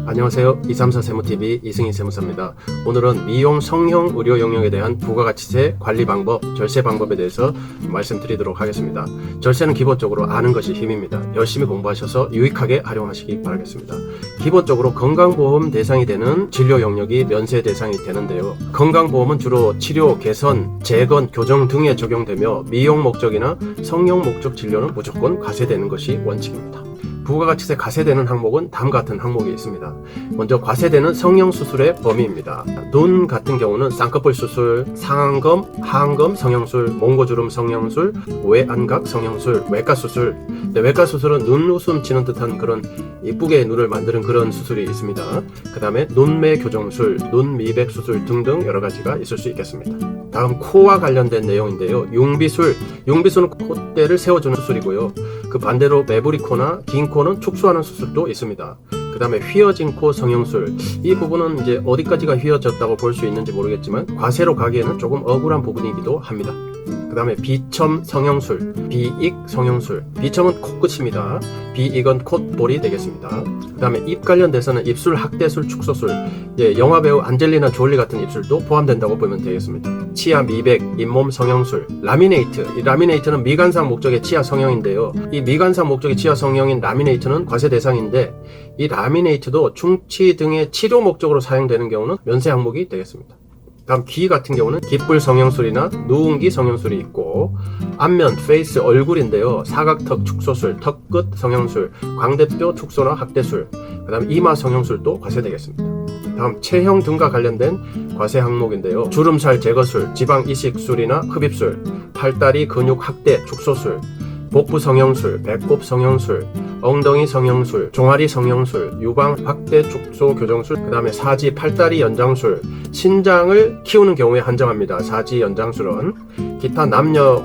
안녕하세요. 234 세무TV 이승희 세무사입니다. 오늘은 미용 성형 의료 영역에 대한 부가가치세 관리 방법, 절세 방법에 대해서 말씀드리도록 하겠습니다. 절세는 기본적으로 아는 것이 힘입니다. 열심히 공부하셔서 유익하게 활용하시기 바라겠습니다. 기본적으로 건강보험 대상이 되는 진료 영역이 면세 대상이 되는데요. 건강보험은 주로 치료, 개선, 재건, 교정 등에 적용되며 미용 목적이나 성형 목적 진료는 무조건 과세되는 것이 원칙입니다. 부가가치세 과세되는 항목은 다음과 같은 항목이 있습니다. 먼저 과세되는 성형수술의 범위입니다. 눈 같은 경우는 쌍꺼풀 수술, 상안검, 하안검 성형술, 몽고주름 성형술, 외안각 성형술, 외과수술. 외과수술은 눈 웃음 치는 듯한 그런 이쁘게 눈을 만드는 그런 수술이 있습니다. 그 다음에 눈매 교정술, 눈 미백 수술 등등 여러 가지가 있을 수 있겠습니다. 다음 코와 관련된 내용인데요. 융비술, 융비술은 콧대를 세워주는 수술이고요. 그 반대로 매부리 코나 긴 코는 축소하는 수술도 있습니다. 그 다음에 휘어진 코 성형술, 이 부분은 이제 어디까지가 휘어졌다고 볼 수 있는지 모르겠지만 과세로 가기에는 조금 억울한 부분이기도 합니다. 그 다음에 비첨 성형술, 비익 성형술, 비첨은 코끝입니다. 비익은 콧볼이 되겠습니다. 그 다음에 입 관련돼서는 입술 학대술, 축소술, 영화배우 안젤리나 졸리 같은 입술도 포함된다고 보면 되겠습니다. 치아 미백, 잇몸 성형술, 라미네이트, 이 라미네이트는 미관상 목적의 치아 성형인데요. 이 미관상 목적의 치아 성형인 라미네이트는 과세 대상인데 이 라미네이트도 충치 등의 치료 목적으로 사용되는 경우는 면세 항목이 되겠습니다. 다음 귀 같은 경우는 귓불 성형술이나 누운기 성형술이 있고, 안면, 페이스, 얼굴인데요. 사각턱 축소술, 턱끝 성형술, 광대뼈 축소나 학대술, 그 다음 이마 성형술도 과세되겠습니다. 다음 체형 등과 관련된 과세 항목인데요. 주름살 제거술, 지방 이식술이나 흡입술, 팔다리 근육 학대 축소술, 복부 성형술, 배꼽 성형술, 엉덩이 성형술, 종아리 성형술, 유방 확대 축소 교정술, 그 다음에 사지 팔다리 연장술, 신장을 키우는 경우에 한정합니다. 사지 연장술은 기타 남녀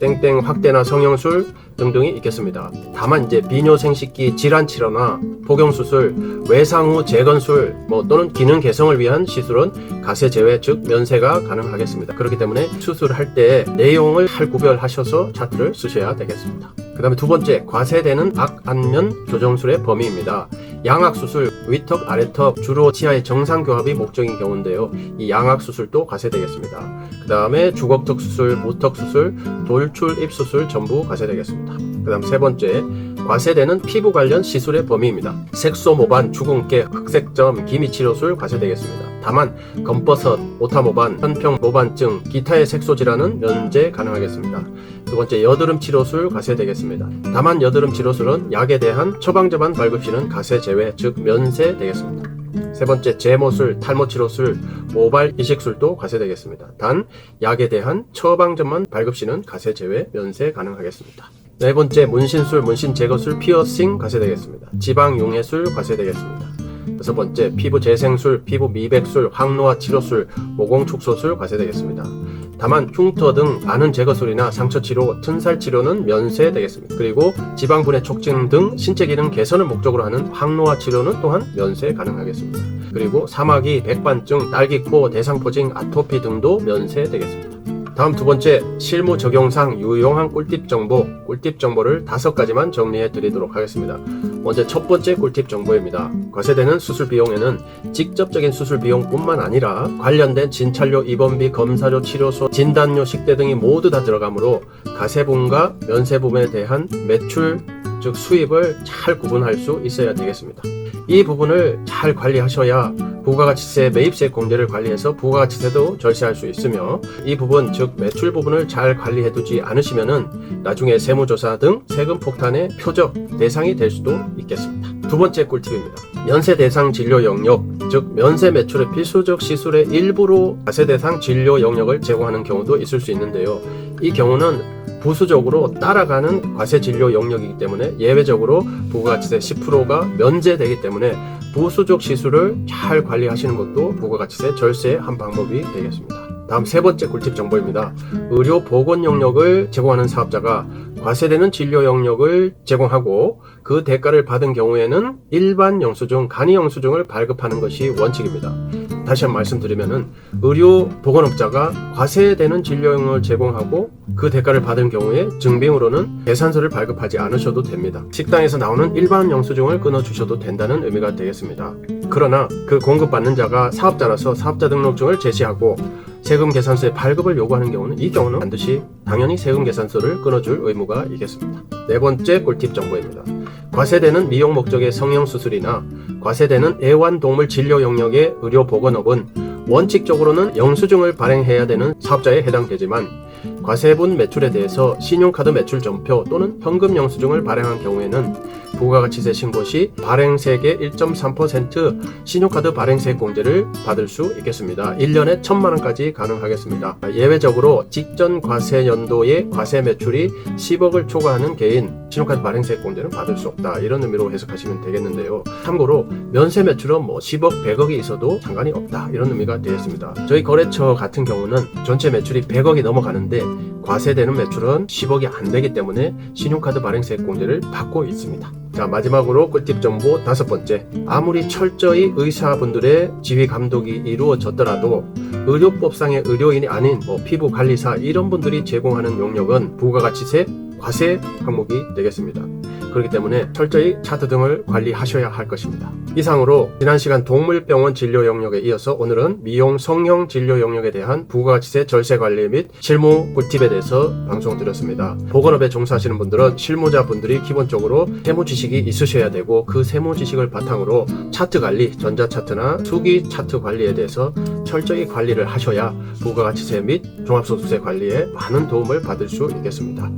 땡땡 확대나 성형술 등등이 있겠습니다. 다만 이제 비뇨생식기 질환 치료나 복용수술, 외상 후 재건술 또는 기능 개성을 위한 시술은 과세 제외, 즉 면세가 가능하겠습니다. 그렇기 때문에 수술할 때 내용을 잘 구별하셔서 차트를 쓰셔야 되겠습니다. 그 다음에 두 번째, 과세되는 악안면 교정술의 범위입니다. 양악수술, 위턱, 아래턱, 주로 치아의 정상교합이 목적인 경우인데요. 이 양악수술도 과세되겠습니다. 그 다음에 주걱턱 수술, 무턱 수술, 돌출 입수술 전부 과세되겠습니다. 그 다음 세 번째, 과세되는 피부 관련 시술의 범위입니다. 색소 모반, 주근깨, 흑색점, 기미치료술 과세되겠습니다. 다만 검버섯, 오타모반, 현평 모반증, 기타의 색소 질환은 면제 가능하겠습니다. 두 번째, 여드름 치료술 과세되겠습니다. 다만 여드름 치료술은 약에 대한 처방전만 발급 시는 과세 제외, 즉 면세 되겠습니다. 세 번째, 제모술, 탈모 치료술, 모발 이식술도 과세되겠습니다. 단 약에 대한 처방전만 발급 시는 과세 제외, 면세 가능하겠습니다. 네 번째, 문신술, 문신 제거술, 피어싱 과세되겠습니다. 지방 용해술 과세되겠습니다. 여섯 번째, 피부 재생술, 피부 미백술, 항노화 치료술, 모공 축소술 과세되겠습니다. 다만 흉터 등 많은 제거술이나 상처 치료, 튼살 치료는 면세 되겠습니다. 그리고 지방분해 촉진 등 신체 기능 개선을 목적으로 하는 항노화 치료는 또한 면세 가능하겠습니다. 그리고 사마귀, 백반증, 딸기코, 대상포징, 아토피 등도 면세 되겠습니다. 다음 두 번째, 실무 적용상 유용한 꿀팁 정보를 5가지만 정리해 드리도록 하겠습니다. 먼저 첫 번째 꿀팁 정보입니다. 과세되는 수술 비용에는 직접적인 수술 비용뿐만 아니라 관련된 진찰료, 입원비, 검사료, 치료소, 진단료, 식대 등이 모두 다 들어가므로 과세분과 면세분에 대한 매출, 즉 수입을 잘 구분할 수 있어야 되겠습니다. 이 부분을 잘 관리하셔야 부가가치세 매입세 공제를 관리해서 부가가치세도 절세할 수 있으며, 이 부분 즉 매출 부분을 잘 관리해두지 않으시면은 나중에 세무조사 등 세금 폭탄의 표적 대상이 될 수도 있겠습니다. 두 번째 꿀팁입니다. 면세 대상 진료 영역, 즉 면세 매출의 필수적 시술의 일부로 과세 대상 진료 영역을 제공하는 경우도 있을 수 있는데요. 이 경우는 부수적으로 따라가는 과세 진료 영역이기 때문에 예외적으로 부가가치세 10%가 면제되기 때문에 부수적 시술을 잘 관리하시는 것도 부가가치세 절세의 한 방법이 되겠습니다. 다음 세 번째 꿀팁 정보입니다. 의료 보건 영역을 제공하는 사업자가 과세되는 진료 영역을 제공하고 그 대가를 받은 경우에는 일반 영수증, 간이 영수증을 발급하는 것이 원칙입니다. 다시 한번 말씀드리면은 의료 보건업자가 과세되는 진료용을 제공하고 그 대가를 받은 경우에 증빙으로는 계산서를 발급하지 않으셔도 됩니다. 식당에서 나오는 일반 영수증을 끊어주셔도 된다는 의미가 되겠습니다. 그러나 그 공급받는 자가 사업자라서 사업자 등록증을 제시하고 세금 계산서의 발급을 요구하는 경우는 이 경우는 반드시 당연히 세금 계산서를 끊어줄 의무가 있겠습니다. 네 번째 꿀팁 정보입니다. 과세되는 미용 목적의 성형수술이나 과세되는 애완동물 진료 영역의 의료보건업은 원칙적으로는 영수증을 발행해야 되는 사업자에 해당되지만 과세분 매출에 대해서 신용카드 매출 전표 또는 현금 영수증을 발행한 경우에는 부가가치세 신고 시 발행세액의 1.3% 신용카드 발행세액 공제를 받을 수 있겠습니다. 1년에 1,000만원까지 가능하겠습니다. 예외적으로 직전 과세 연도의 과세 매출이 10억을 초과하는 개인 신용카드 발행세액 공제는 받을 수 없다. 이런 의미로 해석하시면 되겠는데요. 참고로 면세 매출은 10억, 100억이 있어도 상관이 없다. 이런 의미가 되겠습니다. 저희 거래처 같은 경우는 전체 매출이 100억이 넘어가는데 과세되는 매출은 10억이 안 되기 때문에 신용카드 발행세액 공제를 받고 있습니다. 자, 마지막으로 꿀팁 정보 5번째. 아무리 철저히 의사분들의 지휘 감독이 이루어졌더라도 의료법상의 의료인이 아닌 피부관리사 이런 분들이 제공하는 용역은 부가가치세 과세 항목이 되겠습니다. 그렇기 때문에 철저히 차트 등을 관리하셔야 할 것입니다. 이상으로 지난 시간 동물병원 진료 영역에 이어서 오늘은 미용 성형 진료 영역에 대한 부가가치세 절세 관리 및 실무 꿀팁에 대해서 방송드렸습니다. 보건업에 종사하시는 분들은 실무자분들이 기본적으로 세무 지식이 있으셔야 되고 그 세무 지식을 바탕으로 차트 관리, 전자차트나 수기 차트 관리에 대해서 철저히 관리를 하셔야 부가가치세 및 종합소득세 관리에 많은 도움을 받을 수 있겠습니다.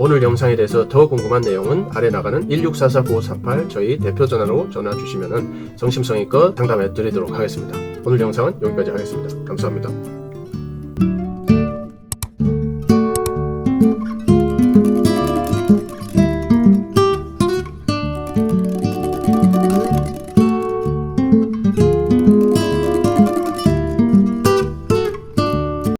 오늘 영상에 대해서 더 궁금한 내용은 아래 나가는 1644-9538 저희 대표 전화로 전화 주시면 성심성의껏 상담해 드리도록 하겠습니다. 오늘 영상은 여기까지 하겠습니다. 감사합니다.